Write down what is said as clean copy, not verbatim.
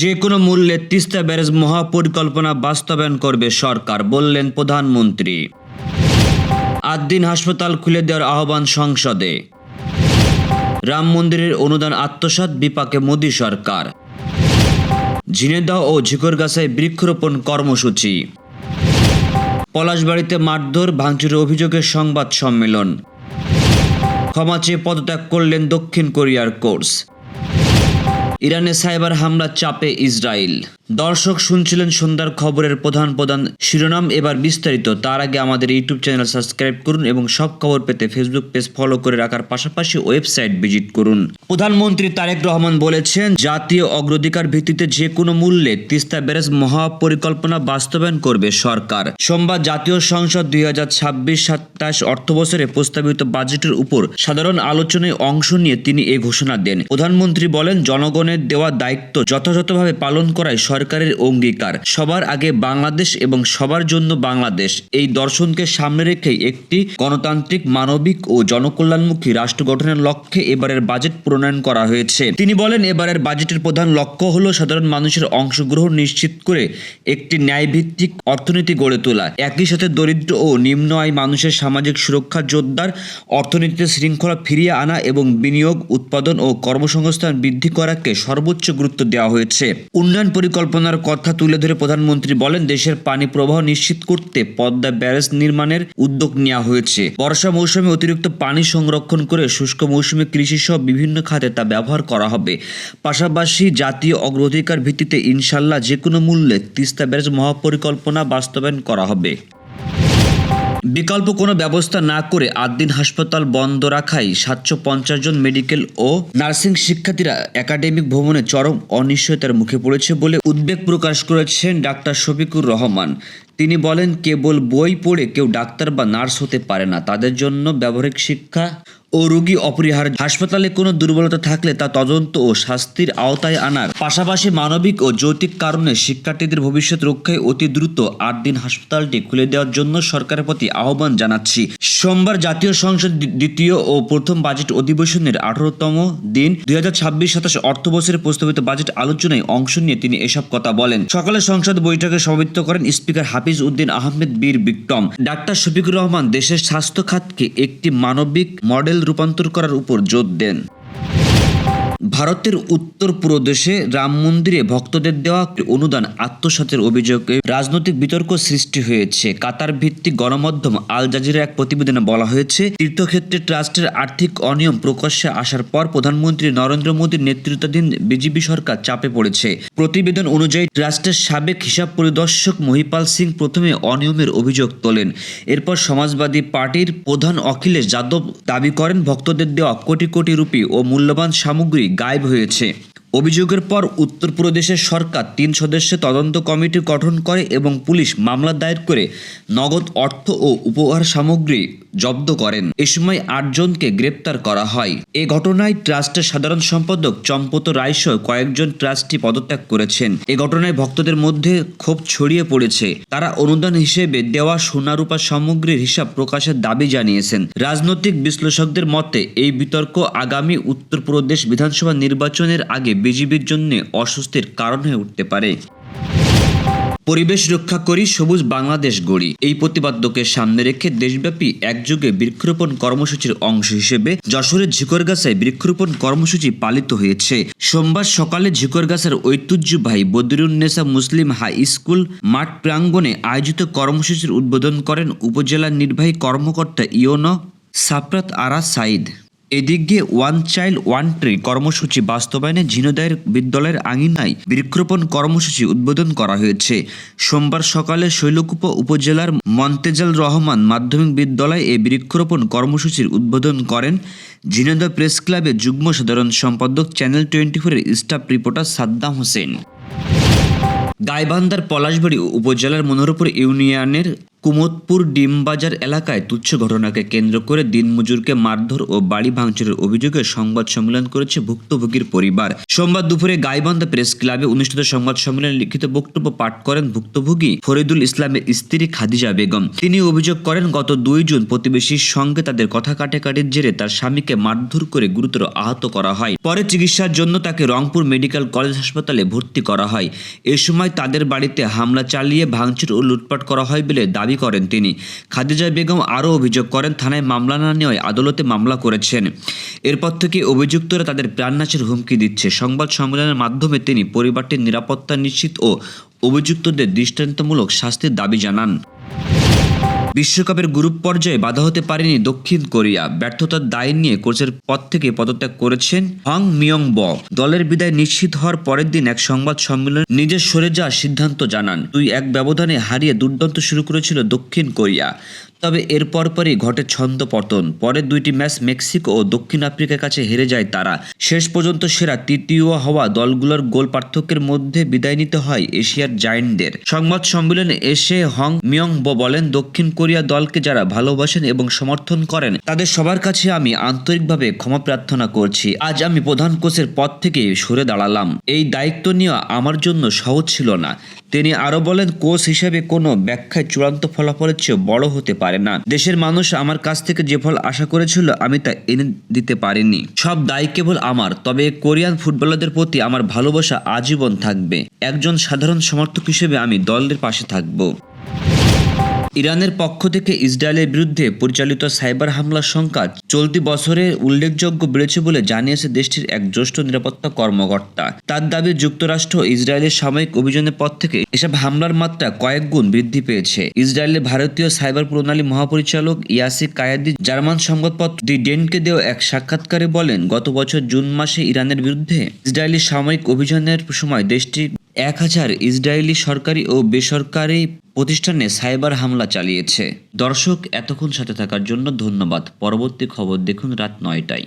যে কোনো মূল্যে তিস্তা ব্যারেজ মহাপরিকল্পনা বাস্তবায়ন করবে সরকার, বললেন প্রধানমন্ত্রী। 8 দিন হাসপাতাল খুলে দেওয়ার আহ্বান সংসদে। রাম মন্দিরের অনুদান আত্মসাৎ বিপাকে মোদী সরকার। ঝিনেদহ ও ঝিকরগাছায় বৃক্ষরোপণ কর্মসূচি। পলাশবাড়ীতে মারধর ভাঙচুরের অভিযোগে সংবাদ সম্মেলন। ক্ষমা চেয়ে পদত্যাগ করলেন দক্ষিণ কোরিয়ার কোচ। ইরানে সাইবার হামলার চাপে ইসরায়েল। দর্শক শুনছিলেন সন্ধ্যার খবরের প্রধান শিরোনাম, এবার বিস্তারিত। তার আগে আমাদের ইউটিউব চ্যানেল সাবস্ক্রাইব করুন এবং সব খবর পেতে ফেসবুক পেজ ফলো করে রাখার পাশাপাশি ওয়েবসাইট ভিজিট করুন। প্রধানমন্ত্রী তারেক রহমান বলেছেন, জাতীয় অগ্রাধিকার ভিত্তিতে যে কোনো মূল্যে তিস্তা ব্যারেজ মহাপরিকল্পনা বাস্তবায়ন করবে সরকার। সোমবার জাতীয় সংসদ 2026-27 অর্থবছরে প্রস্তাবিত বাজেটের উপর সাধারণ আলোচনায় অংশ নিয়ে তিনি এ ঘোষণা দেন। প্রধানমন্ত্রী বলেন, জনগণের দেওয়া দায়িত্ব যথাযথভাবে পালন করাই সরকারের অঙ্গীকার। সবার আগে বাংলাদেশ এবং সবার জন্য বাংলাদেশ, এই দর্শনকে সামনে রেখেই একটি গণতান্ত্রিক, মানবিক ও জনকল্যাণমুখী রাষ্ট্র গঠনের লক্ষ্যে এবারের বাজেট প্রণয়ন করা হয়েছে। তিনি বলেন, এবারের বাজেটের প্রধান লক্ষ্য হল সাধারণ মানুষের অংশগ্রহণ নিশ্চিত করে একটি ন্যায়ভিত্তিক অর্থনীতি গড়ে তোলা। একই সাথে দরিদ্র ও নিম্ন আয় মানুষের সামাজিক সুরক্ষা জোরদার, অর্থনীতিতে শৃঙ্খলা ফিরিয়ে আনা এবং বিনিয়োগ, উৎপাদন ও কর্মসংস্থান বৃদ্ধি করাকে সর্বোচ্চ গুরুত্ব দেওয়া হয়েছে। উন্নয়ন পরিকল্পনার কথা তুলে ধরে প্রধানমন্ত্রী বলেন, দেশের পানি প্রবাহ নিশ্চিত করতে পদ্মা ব্যারেজ নির্মাণের উদ্যোগ নেওয়া হয়েছে। বর্ষা মৌসুমে অতিরিক্ত পানি সংরক্ষণ করে শুষ্ক মৌসুমে কৃষি সহ বিভিন্ন খাতে তা ব্যবহার করা হবে। পাশাপাশি জাতীয় অগ্রাধিকার ভিত্তিতে ইনশাল্লাহ যে কোনো মূল্যে তিস্তা ব্যারেজ মহাপরিকল্পনা বাস্তবায়ন করা হবে। বিকল্প কোনো ব্যবস্থা না করে 8 দিন হাসপাতাল বন্ধ রাখায় 750 জন মেডিকেল ও নার্সিং শিক্ষার্থীরা একাডেমিক ভবনে চরম অনিশ্চয়তার মুখে পড়েছে বলে উদ্বেগ প্রকাশ করেছেন ডাক্তার শফিকুর রহমান। তিনি বলেন, কেবল বই পড়ে কেউ ডাক্তার বা নার্স হতে পারে না, তাদের জন্য ব্যবহারিক শিক্ষা ও রোগী অপরিহার্য। হাসপাতালে কোনো দুর্বলতা থাকলে তা তদন্ত ও শাস্তির আওতায় আনার পাশাপাশি মানবিক ও যৌক্তিক কারণে শিক্ষার্থীদের ভবিষ্যৎ রক্ষায় অতি দ্রুত 8 দিন হাসপাতালটি খুলে দেওয়ার জন্য সরকারের প্রতি আহ্বান জানাচ্ছি। সোমবার জাতীয় সংসদ দ্বিতীয় ও প্রথম বাজেট অধিবেশনের 18তম দিন 2026-27 অর্থবছরের প্রস্তাবিত বাজেট আলোচনায় অংশ নিয়ে তিনি এসব কথা বলেন। সকালে সংসদ বৈঠকে সভাপতিত্ব করেন স্পিকার হাফিজ উদ্দিন আহমেদ বীর বিক্রম। ডাক্তার শফিকুর রহমান দেশের স্বাস্থ্য খাতকে একটি মানবিক মডেল রূপান্তর করার উপর জোর দেন। ভারতের উত্তরপ্রদেশে রাম মন্দিরে ভক্তদের দেওয়া অনুদান আত্মসাতের অভিযোগে রাজনৈতিক বিতর্ক সৃষ্টি হয়েছে। কাতার ভিত্তিক গণমাধ্যম আল জাজিরার এক প্রতিবেদনে বলা হয়েছে, তীর্থক্ষেত্রে ট্রাস্টের আর্থিক অনিয়ম প্রকাশ্যে আসার পর প্রধানমন্ত্রী নরেন্দ্র মোদীর নেতৃত্বাধীন বিজেপি সরকার চাপে পড়েছে। প্রতিবেদন অনুযায়ী ট্রাস্টের সাবেক হিসাব পরিদর্শক মহিপাল সিং প্রথমে অনিয়মের অভিযোগ তোলেন। এরপর সমাজবাদী পার্টির প্রধান অখিলেশ যাদব দাবি করেন, ভক্তদের দেওয়া কোটি কোটি রুপি ও মূল্যবান সামগ্রী গায়েব হয়েছে। অভিযোগের পর উত্তরপ্রদেশের সরকার 3 সদস্যের তদন্ত কমিটি গঠন করে এবং পুলিশ মামলা দায়ের করে নগদ অর্থ ও উপহার সামগ্রী জব্দ করেন। এ সময় 8 জনকে গ্রেপ্তার করা হয়। এ ঘটনায় ট্রাস্টের সাধারণ সম্পাদক চম্পত রায় সহ কয়েকজন ট্রাস্টি পদত্যাগ করেছেন। এ ঘটনায় ভক্তদের মধ্যে ক্ষোভ ছড়িয়ে পড়েছে। তারা অনুদান হিসেবে দেওয়া সোনা রূপা সামগ্রীর হিসাব প্রকাশের দাবি জানিয়েছেন। রাজনৈতিক বিশ্লেষকদের মতে এই বিতর্ক আগামী উত্তরপ্রদেশ বিধানসভা নির্বাচনের আগে বিজেপির জন্য অস্বস্তির কারণ হয়ে উঠতে পারে। পরিবেশ রক্ষা করি, সবুজ বাংলাদেশ গড়ি, এই প্রতিপাদ্যকে সামনে রেখে দেশব্যাপী একযোগে বৃক্ষরোপণ কর্মসূচির অংশ হিসেবে যশোরের ঝিকরগাছায় বৃক্ষরোপণ কর্মসূচি পালিত হয়েছে। সোমবার সকালে ঝিকরগাছার ঐতিহ্যবাহী বদরুন্নেসা মুসলিম হাই স্কুল মাঠ প্রাঙ্গণে আয়োজিত কর্মসূচির উদ্বোধন করেন উপজেলা নির্বাহী কর্মকর্তা ইউনো সাফরাত আরা সাইদ। এদিকে ওয়ান চাইল্ড ওয়ান ট্রি কর্মসূচি বাস্তবায়নে ঝিনেদহ বিদ্যালয়ের আঙিনায় বৃক্ষরোপণ কর্মসূচি উদ্বোধন করা হয়েছে। সোমবার সকালে শৈলকুপা উপজেলার মন্তেজাল রহমান মাধ্যমিক বিদ্যালয়ে এই বৃক্ষরোপণ কর্মসূচির উদ্বোধন করেন ঝিনেদহ প্রেস ক্লাবের যুগ্ম সাধারণ সম্পাদক চ্যানেল 24-এর স্টাফ রিপোর্টার সাদ্দাম হোসেন। গাইবান্ধার পলাশবাড়ী উপজেলার মনোহরপুর ইউনিয়নের কুমোদপুর ডিমবাজার এলাকায় তুচ্ছ ঘটনাকে কেন্দ্র করে দিনমজুরকে মারধর ও বাড়ি ভাঙচুরের অভিযোগে সংবাদ সম্মেলন করেছে ভুক্তভোগীর পরিবার। সোমবার দুপুরে গাইবান্ধা প্রেস ক্লাবে অনুষ্ঠিত সংবাদ সম্মেলনে লিখিত বক্তব্য পাঠ করেন ভুক্তভোগী ফরিদুল ইসলামের স্ত্রী খাদিজা বেগম। তিনি অভিযোগ করেন, গত 2 জুন প্রতিবেশীর সঙ্গে তাদের কথা কাটাকাটির জেরে তার স্বামীকে মারধর করে গুরুতর আহত করা হয়। পরে চিকিৎসার জন্য তাকে রংপুর মেডিকেল কলেজ হাসপাতালে ভর্তি করা হয়। এ সময় তাদের বাড়িতে হামলা চালিয়ে ভাঙচুর ও লুটপাট করা হয় বলে দাবি করেন তিনি। খাদিজা বেগম আরও অভিযোগ করেন, থানায় মামলা না নেওয়ায় আদালতে মামলা করেছেন। এরপর থেকে অভিযুক্তরা তাদের প্রাণনাশের হুমকি দিচ্ছে। সংবাদ সম্মেলনের মাধ্যমে তিনি পরিবারটির নিরাপত্তা নিশ্চিত ও অভিযুক্তদের দৃষ্টান্তমূলক শাস্তির দাবি জানান। বিশ্বকাপের গ্রুপ পর্যায়ে বাধা হতে পারেনি দক্ষিণ কোরিয়া। ব্যর্থতার দায় নিয়ে কোচের পদ থেকে পদত্যাগ করেছেন হং মিয়ং-ব। দলের বিদায় নিশ্চিত হওয়ার পরের দিন এক সংবাদ সম্মেলনে নিজের সরে যাওয়ার সিদ্ধান্ত জানান। 2-1 ব্যবধানে হারিয়ে দুর্দান্ত শুরু করেছিল দক্ষিণ কোরিয়া, তবে এর পরপরই ঘটে ছন্দপতন। পরের 2টি ম্যাচ মেক্সিকো ও দক্ষিণ আফ্রিকার কাছে হেরে যায় তারা। শেষ পর্যন্ত সেরা তৃতীয় হওয়া দলগুলোর গোল পার্থক্যের মধ্যে বিদায় নিতে হয় এশিয়ার জায়ান্টদের। সংবাদ সম্মেলনে এসে হং মিয়ং-ব বলেন, দক্ষিণ কোরিয়া দলকে যারা ভালোবাসেন এবং সমর্থন করেন তাদের সবার কাছে আমি আন্তরিকভাবে ক্ষমা প্রার্থনা করছি। আজ আমি প্রধান কোচের পদ থেকে সরে দাঁড়ালাম। এই দায়িত্ব নেওয়া আমার জন্য সহজ ছিল না। তিনি আরো বলেন, কোচ হিসেবে কোনো ব্যাখ্যায় চূড়ান্ত ফলাফলের চেয়ে বড় হতে পারে না। দেশের মানুষ আমার কাছ থেকে যে ফল আশা করেছিল আমি তা এনে দিতে পারিনি। সব দায় কেবল আমার। তবে কোরিয়ান ফুটবলারদের প্রতি আমার ভালোবাসা আজীবন থাকবে। একজন সাধারণ সমর্থক হিসেবে আমি দলের পাশে থাকব। ইরানের পক্ষ থেকে ইসরায়েলের বিরুদ্ধে পরিচালিত সাইবার হামলার সংখ্যা চলতি বছরে উল্লেখযোগ্য বেড়েছে বলে জানিয়েছে দেশটির এক জ্যেষ্ঠ নিরাপত্তা কর্মকর্তা। তার দাবি, যুক্তরাষ্ট্র ইসরায়েলের সাময়িক অভিযানের পর থেকে এসব হামলার মাত্রা কয়েক গুণ বৃদ্ধি পেয়েছে। ইসরায়েলের ভারতীয় সাইবার প্রণালী মহাপরিচালক ইয়াসি কায়াদি জার্মান সংবাদপত্র দি ডেনকে দেওয়া এক সাক্ষাৎকারে বলেন, গত বছর জুন মাসে ইরানের বিরুদ্ধে ইসরায়েলি সাময়িক অভিযানের সময় দেশটির 1000 ইসরায়েলি সরকারি ও বেসরকারি প্রতিষ্ঠানে সাইবার হামলা চালিয়েছে। দর্শক, এতক্ষণ সাথে থাকার জন্য ধন্যবাদ। পরবর্তী খবর দেখুন রাত 9টায়।